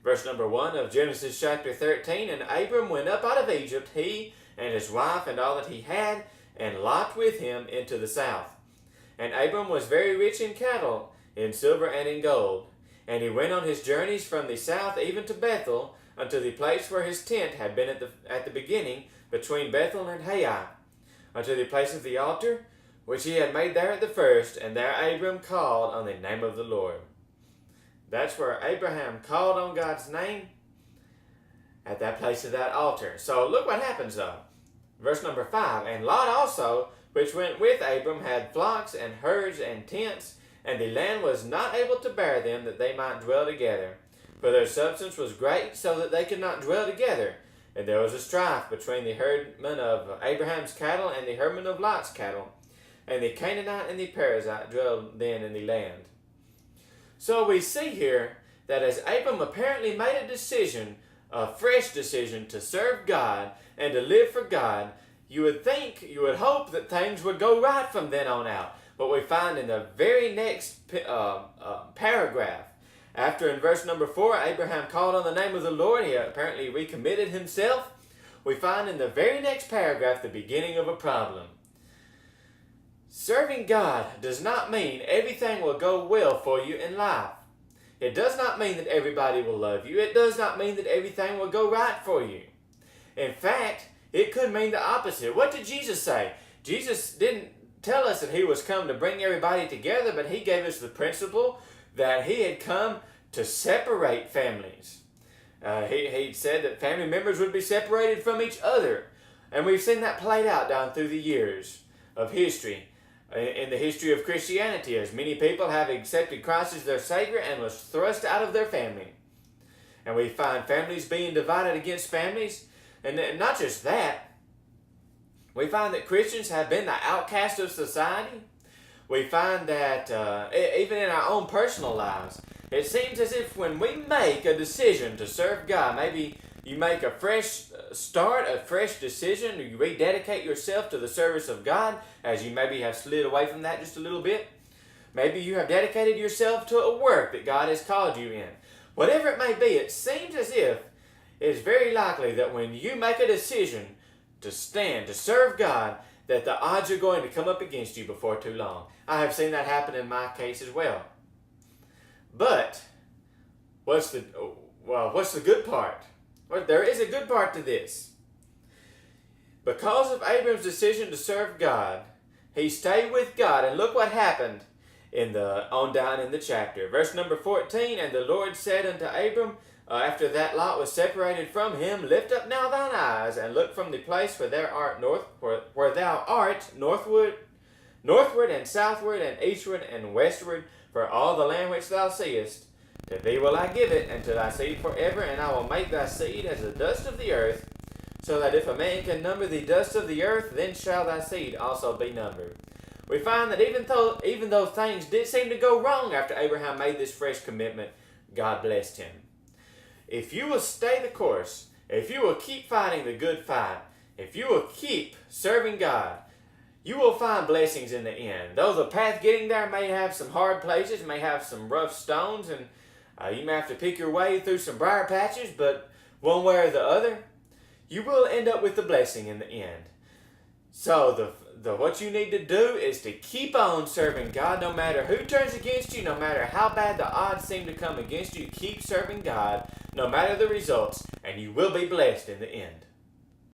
Verse number 1 of Genesis chapter 13, and Abram went up out of Egypt, he and his wife and all that he had, and Lot with him into the south. And Abram was very rich in cattle, in silver and in gold. And he went on his journeys from the south even to Bethel, unto the place where his tent had been at the beginning, between Bethel and Hai, unto the place of the altar, which he had made there at the first, and there Abram called on the name of the Lord. That's where Abraham called on God's name, at that place of that altar. So look what happens though. Verse number 5, and Lot also, which went with Abram, had flocks and herds and tents, and the land was not able to bear them, that they might dwell together. For their substance was great, so that they could not dwell together. And there was a strife between the herdmen of Abraham's cattle and the herdmen of Lot's cattle. And the Canaanite and the Perizzite dwelled then in the land. So we see here that as Abram apparently made a decision, a fresh decision to serve God and to live for God, you would hope that things would go right from then on out. But we find in the very next paragraph, after in verse number 4, Abraham called on the name of the Lord, he apparently recommitted himself. We find in the very next paragraph the beginning of a problem. Serving God does not mean everything will go well for you in life. It does not mean that everybody will love you. It does not mean that everything will go right for you. In fact, it could mean the opposite. What did Jesus say? Jesus didn't tell us that he was come to bring everybody together, but he gave us the principle that he had come to separate families. He said that family members would be separated from each other. And we've seen that played out down through the years of history. In the history of Christianity, as many people have accepted Christ as their Savior and was thrust out of their family. And we find families being divided against families. And not just that, we find that Christians have been the outcast of society. We find that even in our own personal lives, it seems as if when we make a decision to serve God, maybe you make a fresh start, a fresh decision, or you rededicate yourself to the service of God, as you maybe have slid away from that just a little bit. Maybe you have dedicated yourself to a work that God has called you in. Whatever it may be, it seems as if it's very likely that when you make a decision to stand, to serve God, that the odds are going to come up against you before too long. I have seen that happen in my case as well. But what's the good part? Well, there is a good part to this. Because of Abram's decision to serve God, he stayed with God, and look what happened on down in the chapter. Verse number 14, and the Lord said unto Abram, after that Lot was separated from him, lift up now thine eyes, and look from the place where thou art northward and southward and eastward and westward, for all the land which thou seest. To thee will I give it, and to thy seed forever, and I will make thy seed as the dust of the earth, so that if a man can number the dust of the earth, then shall thy seed also be numbered. We find that even though things did seem to go wrong after Abraham made this fresh commitment, God blessed him. If you will stay the course, if you will keep fighting the good fight, if you will keep serving God, you will find blessings in the end. Though the path getting there may have some hard places, may have some rough stones, and you may have to pick your way through some briar patches, but one way or the other, you will end up with the blessing in the end. So what you need to do is to keep on serving God no matter who turns against you, no matter how bad the odds seem to come against you. Keep serving God no matter the results, and you will be blessed in the end.